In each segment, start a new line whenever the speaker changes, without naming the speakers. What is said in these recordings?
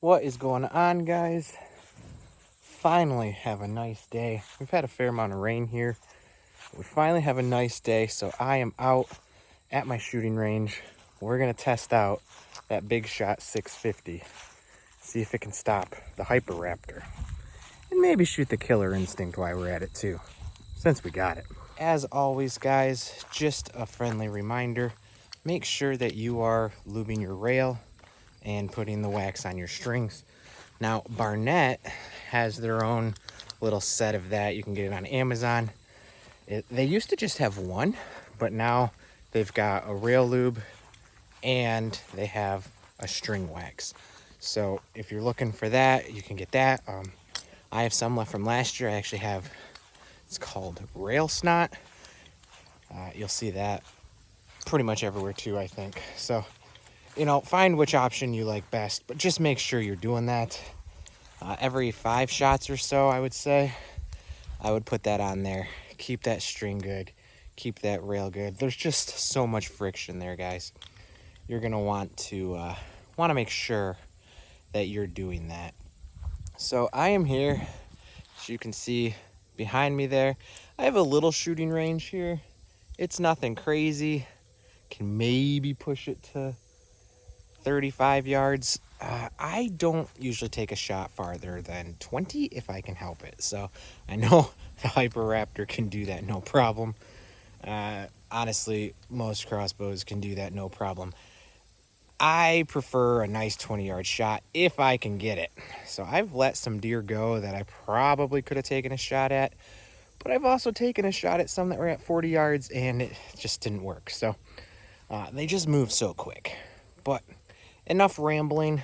What is going on, guys? Finally have a nice day. We've had a fair amount of rain here. We finally have a nice day, so I am out at my shooting range. We're gonna test out that Big Shot 650. See if it can stop the Hyper Raptor. And maybe shoot the Killer Instinct while we're at it too, since we got it. As always, guys, just a friendly reminder. Make sure that you are lubing your rail and putting the wax on your strings. Now, Barnett has their own little set of that. You can get it on Amazon. They used to just have one, but now they've got a rail lube and they have a string wax. So if you're looking for that, you can get that. I have some left from last year. I actually have, it's called Rail Snot. You'll see that pretty much everywhere too, I think. So, find which option you like best, but just make sure you're doing that. Every 5 shots or so, I would say, I would put that on there. Keep that string good. Keep that rail good. There's just so much friction there, guys. You're gonna want to make sure that you're doing that. So I am here, as you can see behind me there. I have a little shooting range here. It's nothing crazy. Can maybe push it to 35 yards. I don't usually take a shot farther than 20 if I can help it. So I know the Hyper Raptor can do that no problem. Honestly, most crossbows can do that no problem. I prefer a nice 20-yard shot if I can get it. So I've let some deer go that I probably could have taken a shot at, but I've also taken a shot at some that were at 40 yards and it just didn't work. So they just move so quick. But enough rambling.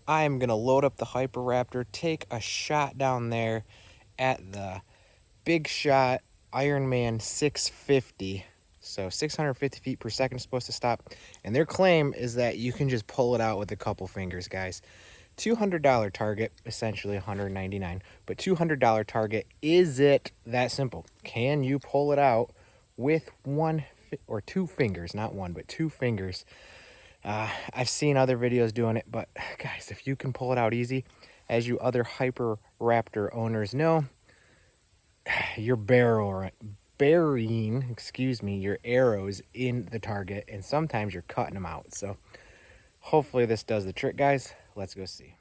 I am going to load up the Hyper Raptor, take a shot down there at the Big Shot Ironman 650. So 650 feet per second is supposed to stop. And their claim is that you can just pull it out with a couple fingers, guys. $200 target, essentially $199, but $200 target. Is it that simple? Can you pull it out with one or two fingers? Not one, but two fingers. I've seen other videos doing it, but guys, if you can pull it out easy, as you other Hyper Raptor owners know, you're burying, your arrows in the target, and sometimes you're cutting them out. So hopefully this does the trick, guys. Let's go see.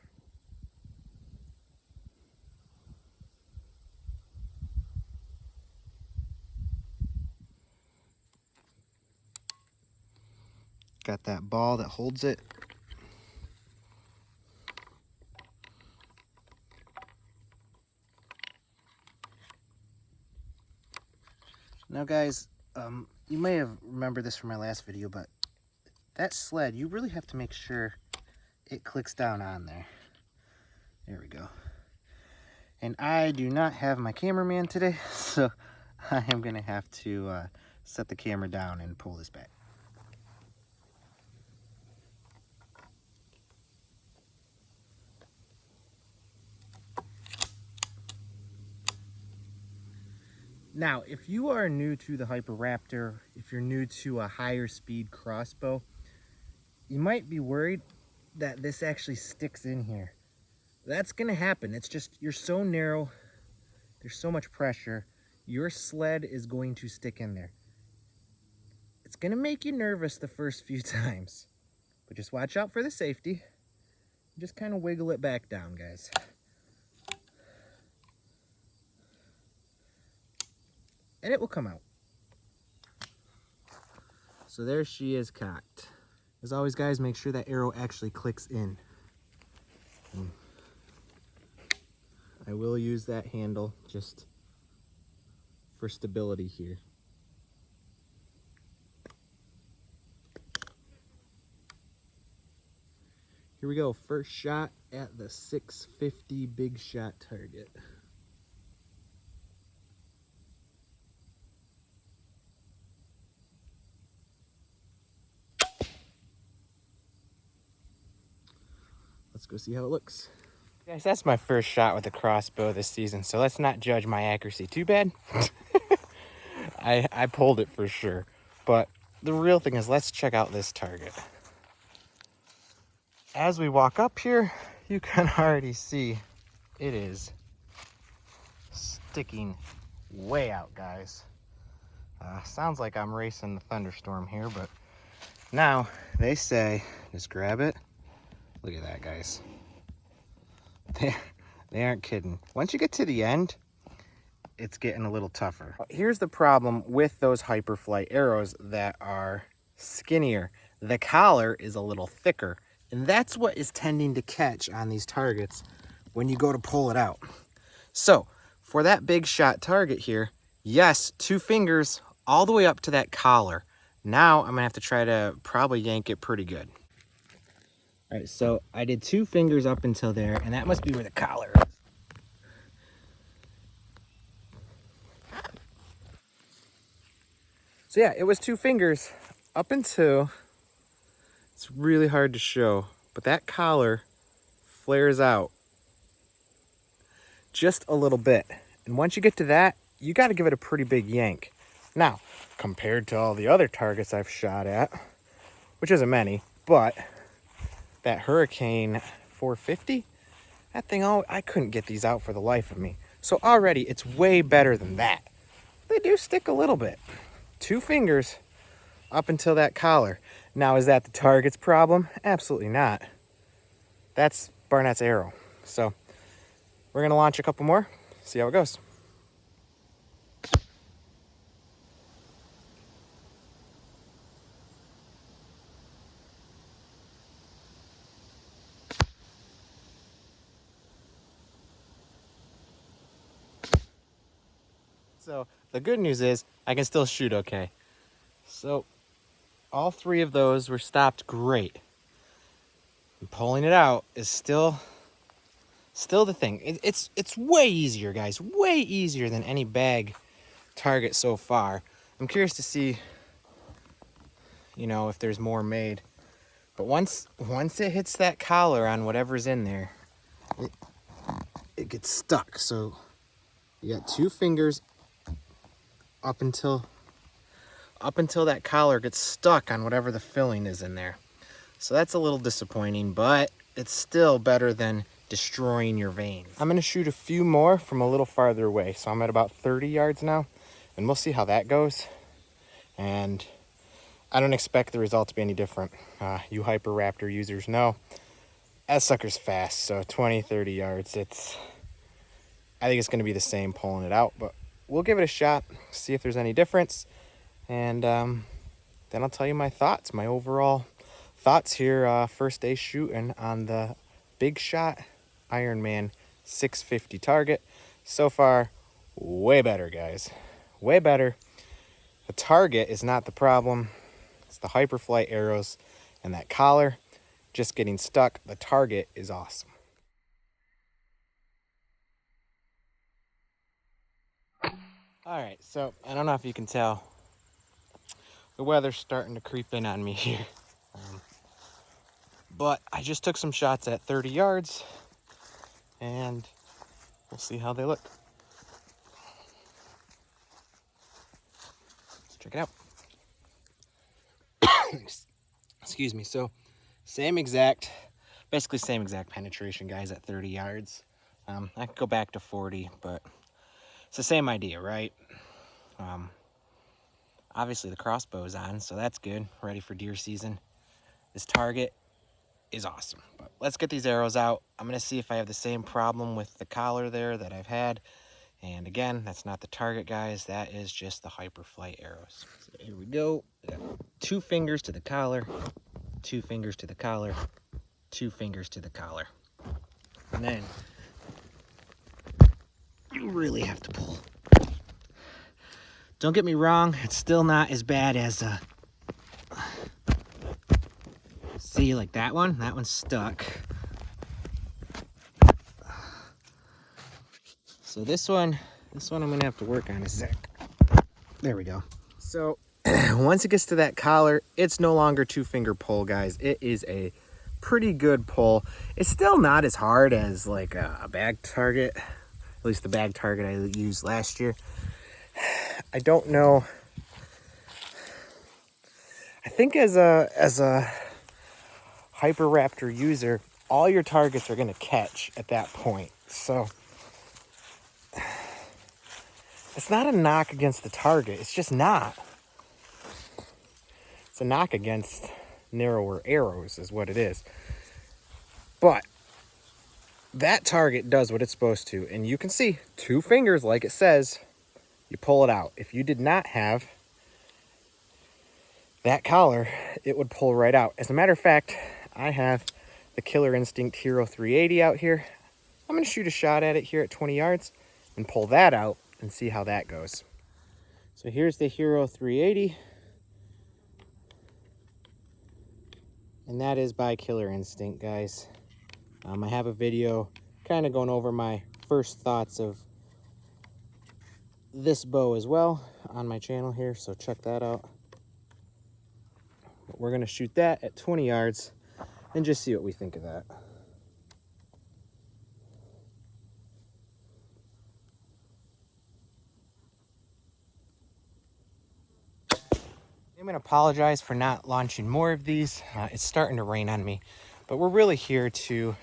Got that ball that holds it. Now, guys, you may have remembered this from my last video, but that sled, you really have to make sure it clicks down on there. There we go. And I do not have my cameraman today, so I am going to have to set the camera down and pull this back. Now, if you are new to the Hyper Raptor, if you're new to a higher speed crossbow, you might be worried that this actually sticks in here. That's gonna happen. It's just, you're so narrow, there's so much pressure, your sled is going to stick in there. It's gonna make you nervous the first few times, but just watch out for the safety. Just kind of wiggle it back down, guys. And it will come out. So there she is cocked. As always, guys, make sure that arrow actually clicks in. I will use that handle just for stability here. Here we go, first shot at the 650 Big Shot target. Let's go see how it looks. Guys, that's my first shot with a crossbow this season, so let's not judge my accuracy too bad. I pulled it for sure, but the real thing is, let's check out this target. As we walk up here, you can already see it is sticking way out, guys. Sounds like I'm racing the thunderstorm here, but now they say just grab it. Look at that, guys. They aren't kidding. Once you get to the end, it's getting a little tougher. Here's the problem with those Hyperflight arrows that are skinnier. The collar is a little thicker, and that's what is tending to catch on these targets when you go to pull it out. So for that big shot target here, yes, 2 fingers all the way up to that collar. Now I'm gonna have to try to probably yank it pretty good. All right, so I did 2 fingers up until there, and that must be where the collar is. So yeah, it was 2 fingers up until, it's really hard to show, but that collar flares out just a little bit. And once you get to that, you got to give it a pretty big yank. Now, compared to all the other targets I've shot at, which isn't many, but that Hurricane 450, that thing, I couldn't get these out for the life of me. So already it's way better than that. They do stick a little bit. 2 fingers up until that collar. Now, is that the target's problem? Absolutely not. That's Barnett's arrow. So we're gonna launch a couple more, see how it goes. So the good news is I can still shoot okay. So all 3 of those were stopped great. And pulling it out is still the thing. It's way easier, guys. Way easier than any bag target so far. I'm curious to see, you know, if there's more made. But once it hits that collar on whatever's in there, it gets stuck. So you got 2 fingers up until that collar gets stuck on whatever the filling is in there. So that's a little disappointing, but it's still better than destroying your veins. I'm gonna shoot a few more from a little farther away. So I'm at about 30 yards now, and we'll see how that goes. And I don't expect the result to be any different. You Hyper Raptor users know that sucker's fast, so 20, 30 yards, I think it's gonna be the same pulling it out, but we'll give it a shot, see if there's any difference. And then I'll tell you my thoughts, my overall thoughts here, first day shooting on the Big Shot Ironman 650 target. So far, way better, guys. Way better. The target is not the problem. It's the Hyperflight arrows and that collar just getting stuck. The target is awesome. All right, so I don't know if you can tell, the weather's starting to creep in on me here. But I just took some shots at 30 yards, and we'll see how they look. Let's check it out. Excuse me. So basically same exact penetration, guys, at 30 yards. I could go back to 40, but it's the same idea, right? Obviously the crossbow's on, so that's good. Ready for deer season. This target is awesome. But let's get these arrows out. I'm gonna see if I have the same problem with the collar there that I've had. And again, that's not the target, guys. That is just the Hyperflight arrows. So here we go. 2 fingers to the collar, 2 fingers to the collar, 2 fingers to the collar. And then you really have to pull. Don't get me wrong, it's still not as bad as see, like that one's stuck. So this one I'm gonna have to work on a sec. There we go. So once it gets to that collar, it's no longer 2-finger pull, guys. It is a pretty good pull. It's still not as hard as like a bag target, at least the bag target I used last year. I don't know. I think as a Hyper Raptor user, all your targets are going to catch at that point. So it's not a knock against the target. It's just not. It's a knock against narrower arrows is what it is. But that target does what it's supposed to. And you can see 2 fingers, like it says, you pull it out. If you did not have that collar, it would pull right out. As a matter of fact, I have the Killer Instinct Hero 380 out here. I'm going to shoot a shot at it here at 20 yards and pull that out and see how that goes. So here's the Hero 380. And that is by Killer Instinct, guys. I have a video kind of going over my first thoughts of this bow as well on my channel here, so check that out. But we're going to shoot that at 20 yards and just see what we think of that. I'm going to apologize for not launching more of these. It's starting to rain on me, but we're really here to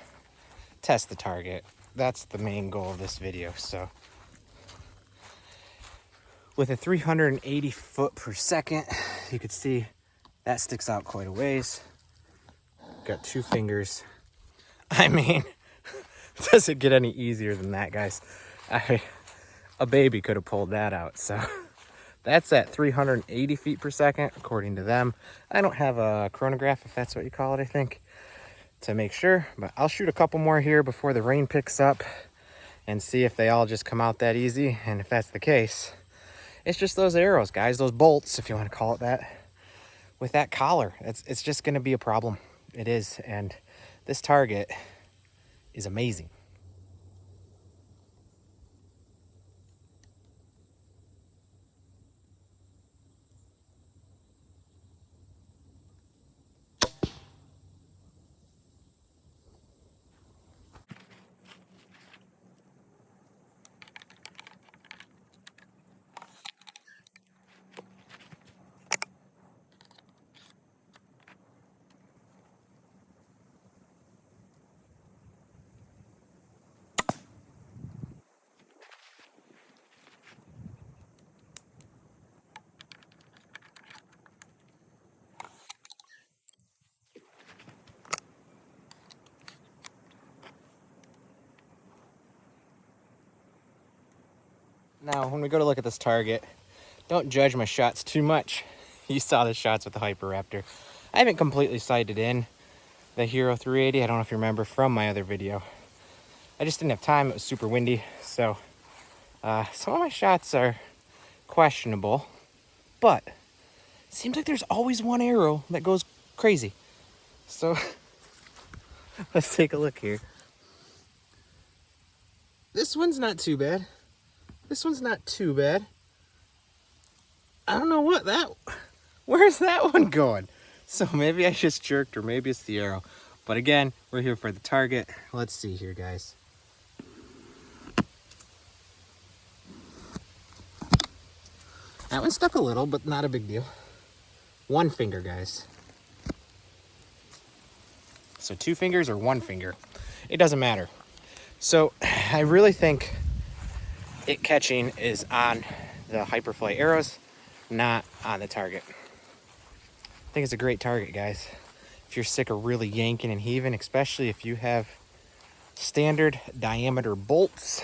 test the target. That's the main goal of this video. So with a 380 foot per second, you could see that sticks out quite a ways. Got 2 fingers. I mean, does it get any easier than that, guys? A baby could have pulled that out. So that's at 380 feet per second, according to them. I don't have a chronograph, if that's what you call it, I think, to make sure. But I'll shoot a couple more here before the rain picks up and see if they all just come out that easy. And if that's the case, it's just those arrows, guys, those bolts, if you want to call it that, with that collar. It's just going to be a problem. It is. And this target is amazing. Now, when we go to look at this target, don't judge my shots too much. You saw the shots with the Hyper Raptor. I haven't completely sighted in the Hero 380. I don't know if you remember from my other video. I just didn't have time. It was super windy. So some of my shots are questionable, but it seems like there's always one arrow that goes crazy. So let's take a look here. This one's not too bad. This one's not too bad. I don't know where's that one going? So maybe I just jerked, or maybe it's the arrow. But again, we're here for the target. Let's see here, guys. That one stuck a little, but not a big deal. 1 finger, guys. So 2 fingers or 1 finger. It doesn't matter. So I really think it catching is on the Hyperfly arrows, not on the target. I think it's a great target, guys. If you're sick of really yanking and heaving, especially if you have standard diameter bolts,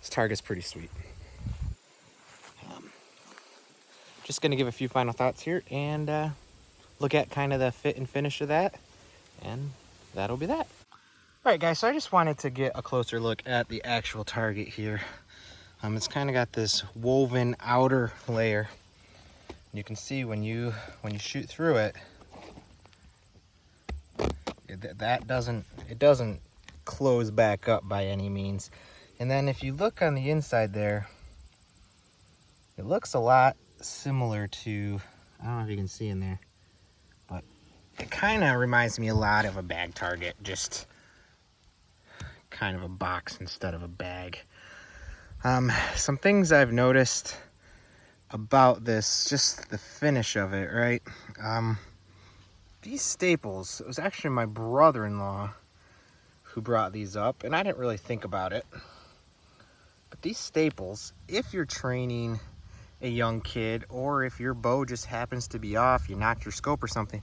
this target's pretty sweet. Just gonna give a few final thoughts here and look at kind of the fit and finish of that, and that'll be that. All right, guys, so I just wanted to get a closer look at the actual target here. It's kind of got this woven outer layer. You can see when you shoot through it, it doesn't close back up by any means. And then if you look on the inside there, it looks a lot similar to, I don't know if you can see in there, but it kind of reminds me a lot of a bag target, just kind of a box instead of a bag. Some things I've noticed about this, just the finish of it, right? These staples, it was actually my brother-in-law who brought these up, and I didn't really think about it. But these staples, if you're training a young kid, or if your bow just happens to be off, you knocked your scope or something,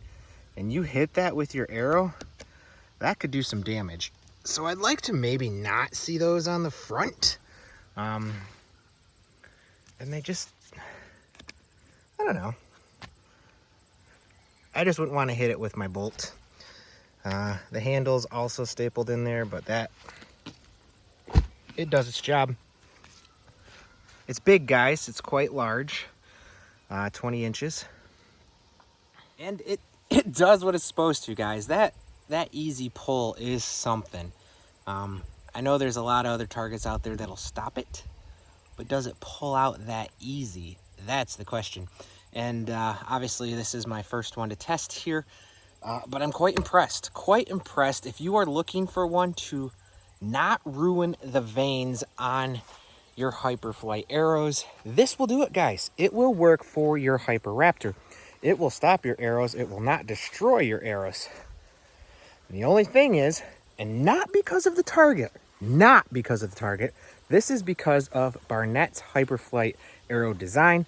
and you hit that with your arrow, that could do some damage. So I'd like to maybe not see those on the front. And they just, I don't know. I just wouldn't want to hit it with my bolt. The handle's also stapled in there, but it does its job. It's big, guys. It's quite large, 20 inches. And it does what it's supposed to, guys. That easy pull is something. I know there's a lot of other targets out there that'll stop it, but does it pull out that easy? That's the question. And obviously this is my first one to test here, but I'm quite impressed. If you are looking for one to not ruin the vanes on your Hyperflight arrows, this will do it, guys. It will work for your Hyper Raptor. It will stop your arrows. It will not destroy your arrows. And the only thing is, and not because of the target, this is because of Barnett's Hyperflight arrow design.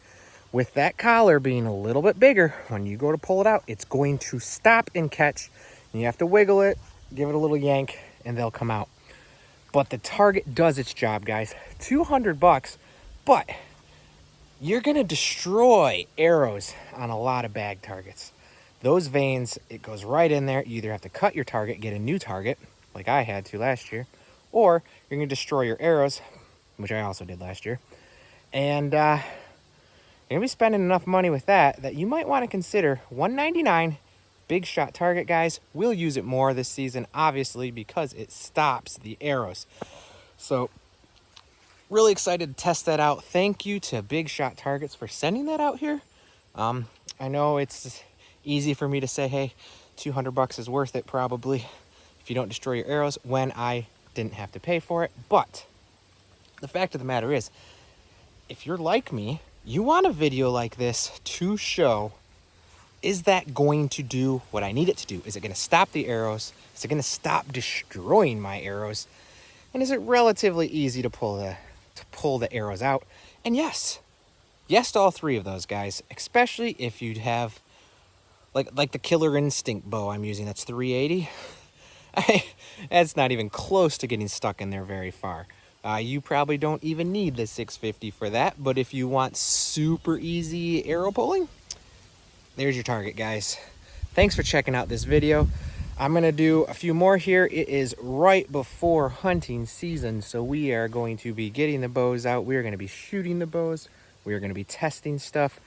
With that collar being a little bit bigger, when you go to pull it out, it's going to stop and catch. And you have to wiggle it, give it a little yank, and they'll come out. But the target does its job, guys. $200, but you're gonna destroy arrows on a lot of bag targets. Those vanes, it goes right in there. You either have to cut your target, get a new target, like I had to last year, or you're gonna destroy your arrows, which I also did last year. And you're gonna be spending enough money with that you might wanna consider $199 Big Shot target, guys. We'll use it more this season, obviously, because it stops the arrows. So really excited to test that out. Thank you to Big Shot Targets for sending that out here. I know it's easy for me to say, hey, $200 is worth it probably if you don't destroy your arrows, when I didn't have to pay for it. But the fact of the matter is, if you're like me, you want a video like this to show, is that going to do what I need it to do? Is it going to stop the arrows? Is it going to stop destroying my arrows? And is it relatively easy to pull the arrows out? And yes to all three of those, guys, especially if you have like the Killer Instinct bow I'm using. That's 380. That's not even close to getting stuck in there very far. You probably don't even need the 650 for that, but if you want super easy arrow pulling, there's your target, guys. Thanks for checking out this video. I'm gonna do a few more here. It is right before hunting season, so we are going to be getting the bows out. We are gonna be shooting the bows. We are gonna be testing stuff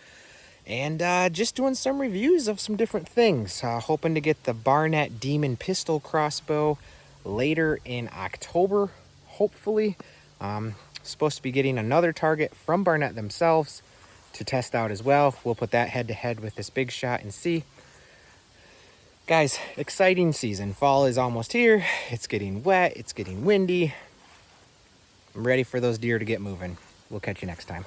and just doing some reviews of some different things. Hoping to get the Barnett Demon pistol crossbow later in October, hopefully. Supposed to be getting another target from Barnett themselves to test out as well. We'll put that head to head with this Big Shot and see. Guys, exciting season. Fall is almost here. It's getting wet. It's getting windy. I'm ready for those deer to get moving. We'll catch you next time.